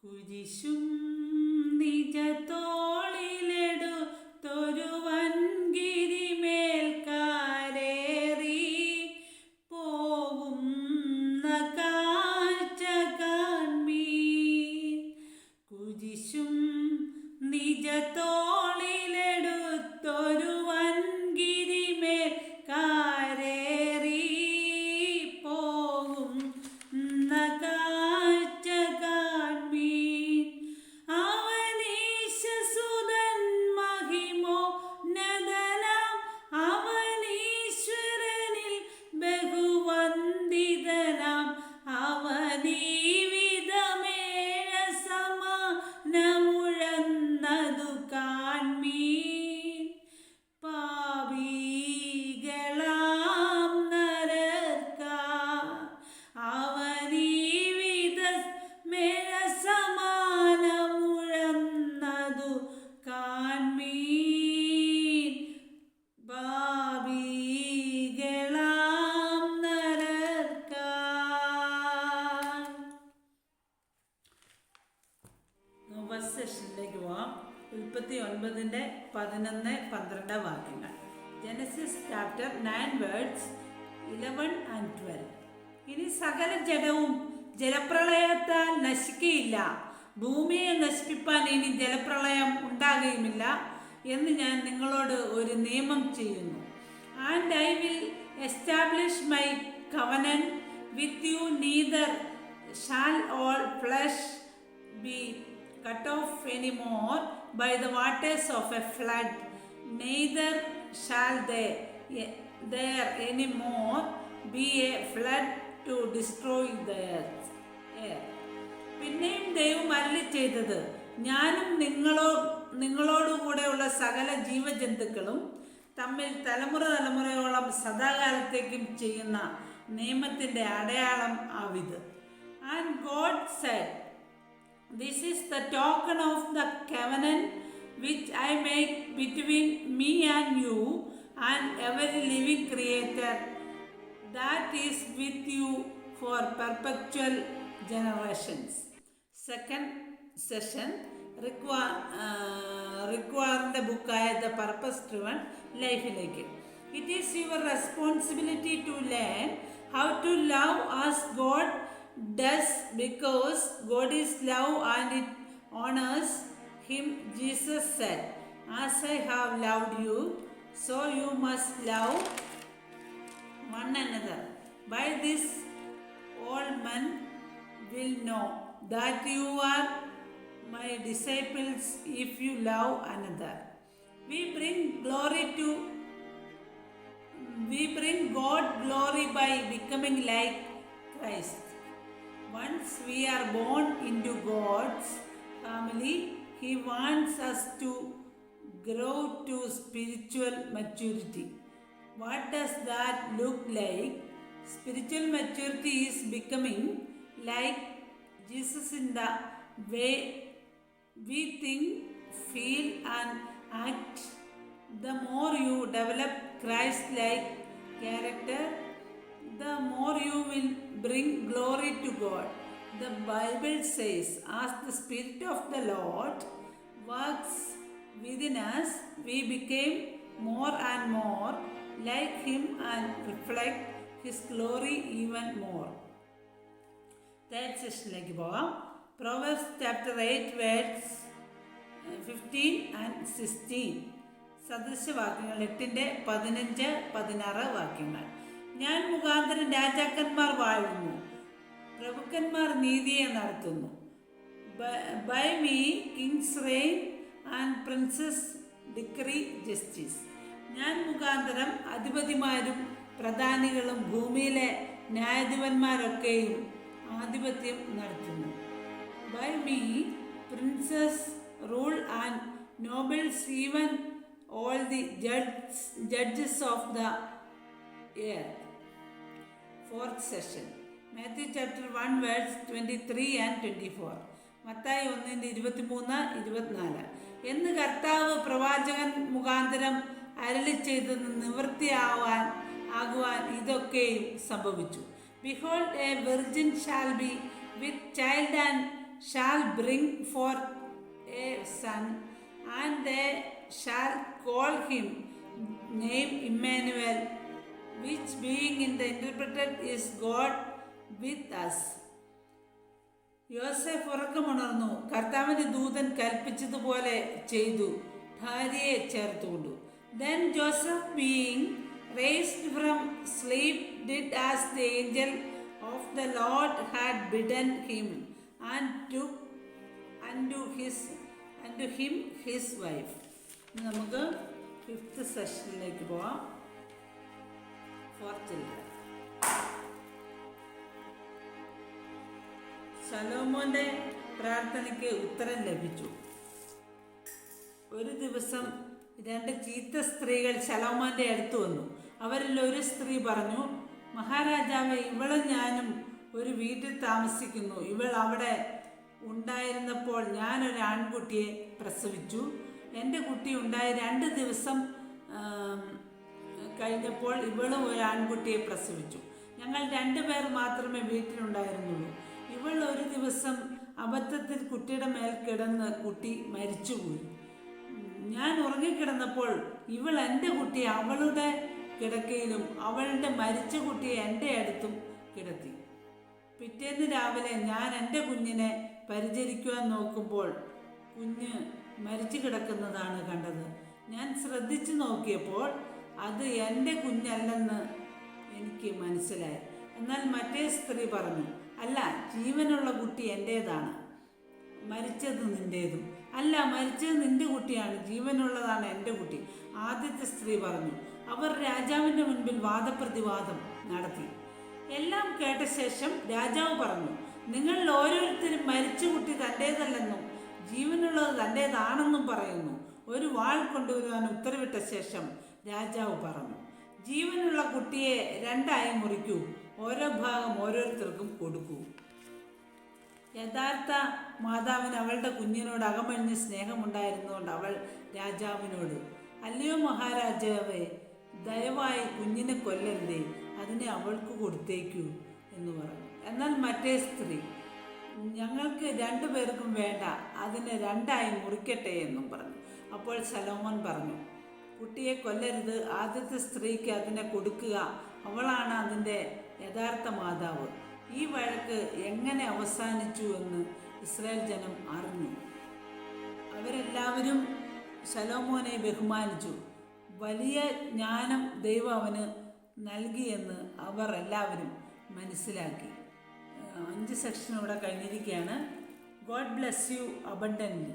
കുരിശും നിജത്തോളിലെടുത്തൊരു വൻകിരിമേൽ കാലേറി പോകുന്ന കാഴ്ച കാൺമീൻ. കുരിശും നിജത്തോളിലെടുത്തൊരു വൻകിരിമേൽ കാലേറി പോകുന്ന കാഴ്ച കാൺമീൻ. അവനീശസുതൻ മഹിമോന്നതനാം അവനീശ്വരനിൽ ബഹുവന്ദിതനാം അവനീവിധമേഴ സമാനമുഴന്നതു കാൺമീൻ. പാപികളാം നരർക്കാർ അവനീവിധമേഴ സമാനമുഴന്നതു കാൺമീൻ. പാപികളാം നരർക്കാർ. ഫസ്റ്റ് സെഷനിലേക്ക് പോവാം. 11-12 വാക്യങ്ങൾ. Genesis chapter 9 words 11 and 12. ഇനി സകല ജഡവും ജലപ്രളയത്താൽ നശിക്കുകയില്ല, ഭൂമിയെ നശിപ്പിപ്പാൻ ഇനി ജലപ്രളയം ഉണ്ടാകുകയുമില്ല എന്ന് ഞാൻ നിങ്ങളോട് ഒരു നിയമം ചെയ്യുന്നു. And I will establish my covenant with you, neither shall all flesh be cut off anymore by the waters of a flood, neither shall there anymore be a flood to destroy the earth. പിന്നെയും ദൈവം അരുളി ചെയ്തത്, ഞാനും നിങ്ങളോടുകൂടെയുള്ള സകല ജീവജന്തുക്കളും തമ്മിൽ തലമുറയോളം സദാകാലത്തേക്കും ചെയ്യുന്ന നിയമത്തിൻ്റെ അടയാളം ആവിത്. And God said, this is the token of the covenant which I make between me and you and every living creature that is with you for perpetual generations. Second session റിക്വയറിൻ്റെ ബുക്കായ ദ പർപ്പസ് ഡ്രിവൺ ലൈഫിലേക്ക്. It is your responsibility to learn how to love as God does, because God is love and it honors him. Jesus said, as I have loved you, so you must love one another. By this all men will know that you are my disciples if you love another. We bring God glory by becoming like Christ. Once we are born into God's family, He wants us to grow to spiritual maturity. What does that look like? Spiritual maturity is becoming like Jesus in the way we think, feel and act. The more you develop Christ-like character, the more you will bring glory to God. The Bible says, as the Spirit of the Lord works within us, we became more and more like Him and reflect His glory even more. Third session. Proverbs chapter 8 verse 15 and 16. സദൃശവാക്യങ്ങൾ 8-15-16 വാക്യങ്ങൾ. ഞാൻ മുഖാന്തരം രാജാക്കന്മാർ വാഴുന്നു, പ്രഭുക്കന്മാർ നീതിയെ നടത്തുന്നു. By me kings reign and princes decree justice. ഞാൻ മുഖാന്തരം അധിപതിമാരും പ്രധാനികളും ഭൂമിയിലെ ന്യായാധിപന്മാരൊക്കെയും ആധിപത്യം നടത്തുന്നു. By me princes rule and nobles, even all the judges of the earth. Fourth session. Matthew chapter 1 verse 23 and 24. Mathai 1:23-24. എന്ന് കർത്താവ് പ്രവാചകൻ മുഖാന്തരം അരുളി ചെയ്തെന്ന് നിവൃത്തിയാകുവാൻ ഇതൊക്കെയും സംഭവിച്ചു. Behold, a virgin shall be with child and shall bring forth a son, and they shall call him name Emmanuel, which being interpreted is God with us. യോസേഫ് ഉറക്കമുണർന്നു, കർത്താവിന്റെ ദൂതൻ കൽപ്പിച്ചതുപോലെ ചെയ്തു, ഭാര്യയെ ചേർത്തുകൊണ്ടു. Then Joseph, being raised from sleep, did as the angel of the Lord had bidden him, and took unto him his wife. നമുക്ക് 5th സെഷനിലേക്ക് പോവാം. For children. ശലോമോന്റെ പ്രാർത്ഥനയ്ക്ക് ഉത്തരം ലഭിച്ചു. ഒരു ദിവസം 2 ചീത്ത സ്ത്രീകൾ ശലോമോന്റെ അടുത്ത് വന്നു. അവരിൽ ഒരു സ്ത്രീ പറഞ്ഞു, മഹാരാജാവേ, ഇവളും ഞാനും ഒരു വീട്ടിൽ താമസിക്കുന്നു. ഇവൾ അവിടെ ഉണ്ടായിരുന്നപ്പോൾ ഞാനൊരു ആൺകുട്ടിയെ പ്രസവിച്ചു. എൻ്റെ കുട്ടി ഉണ്ടായി 2 ദിവസം കഴിഞ്ഞപ്പോൾ ഇവളും ഒരു ആൺകുട്ടിയെ പ്രസവിച്ചു. ഞങ്ങൾ 2 പേർ മാത്രമേ വീട്ടിലുണ്ടായിരുന്നുള്ളൂ. ഇവൾ ഒരു ദിവസം അബദ്ധത്തിൽ കുട്ടിയുടെ മേൽ കിടന്ന് കുട്ടി മരിച്ചുപോയി. ഞാൻ ഉറങ്ങിക്കിടന്നപ്പോൾ ഇവൾ എൻ്റെ കുട്ടിയെ അവളുടെ കിടക്കയിലും അവളുടെ മരിച്ച കുട്ടിയെ എൻ്റെ അടുത്തും കിടത്തി. പിറ്റേന്ന് രാവിലെ ഞാൻ എൻ്റെ കുഞ്ഞിനെ പരിചരിക്കുവാൻ നോക്കുമ്പോൾ കുഞ്ഞ് മരിച്ചു കിടക്കുന്നതാണ് കണ്ടത്. ഞാൻ ശ്രദ്ധിച്ചു നോക്കിയപ്പോൾ അത് എൻ്റെ കുഞ്ഞല്ലെന്ന് എനിക്ക് മനസ്സിലായി. എന്നാൽ മറ്റേ സ്ത്രീ പറഞ്ഞു, അല്ല, ജീവനുള്ള കുട്ടി എൻ്റേതാണ്, മരിച്ചത് നിൻ്റേതും. അല്ല, മരിച്ചത് നിൻ്റെ കുട്ടിയാണ്, ജീവനുള്ളതാണ് എൻ്റെ കുട്ടി. ആദ്യത്തെ സ്ത്രീ പറഞ്ഞു. അവർ രാജാവിൻ്റെ മുൻപിൽ വാദപ്രതിവാദം നടത്തി. എല്ലാം കേട്ട ശേഷം രാജാവ് പറഞ്ഞു, നിങ്ങളിൽ ഓരോരുത്തരും മരിച്ച കുട്ടി തൻ്റേതല്ലെന്നും ജീവനുള്ളത് തൻ്റേതാണെന്നും പറയുന്നു. ഒരു വാൾ കൊണ്ടുവരുവാൻ ഉത്തരവിട്ട ശേഷം രാജാവ് പറഞ്ഞു, ജീവനുള്ള കുട്ടിയെ 2ആയി മുറിക്കൂ, ഓരോ ഭാഗം ഓരോരുത്തർക്കും കൊടുക്കൂ. യഥാർത്ഥ മാതാവിന് അവളുടെ കുഞ്ഞിനോട് അകമഴിഞ്ഞ് സ്നേഹമുണ്ടായിരുന്നുകൊണ്ട് അവൾ രാജാവിനോട്, അല്ലയോ മഹാരാജാവേ, ദയവായി കുഞ്ഞിനെ കൊല്ലരുതേ, അതിനെ അവൾക്ക് കൊടുത്തേക്കൂ എന്ന് പറഞ്ഞു. എന്നാൽ മറ്റേ സ്ത്രീ, ഞങ്ങൾക്ക് 2 പേർക്കും വേണ്ട, അതിനെ 2ആയി മുറിക്കട്ടെ എന്നും പറഞ്ഞു. അപ്പോൾ ശലോമോൻ പറഞ്ഞു, കുട്ടിയെ കൊല്ലരുത്, ആദ്യത്തെ സ്ത്രീക്ക് അതിനെ കൊടുക്കുക, അവളാണ് അതിൻ്റെ യഥാർത്ഥ മാതാവ്. ഈ വഴക്ക് എങ്ങനെ അവസാനിച്ചു എന്ന് ഇസ്രായേൽ ജനം അറിഞ്ഞു. അവരെല്ലാവരും ശലോമോനെ ബഹുമാനിച്ചു. വലിയ ജ്ഞാനം ദൈവം അവന് നൽകിയെന്ന് അവർ എല്ലാവരും മനസ്സിലാക്കി. 5 സെക്ഷൻ ഇവിടെ കഴിഞ്ഞിരിക്കുകയാണ്. God bless you abundantly.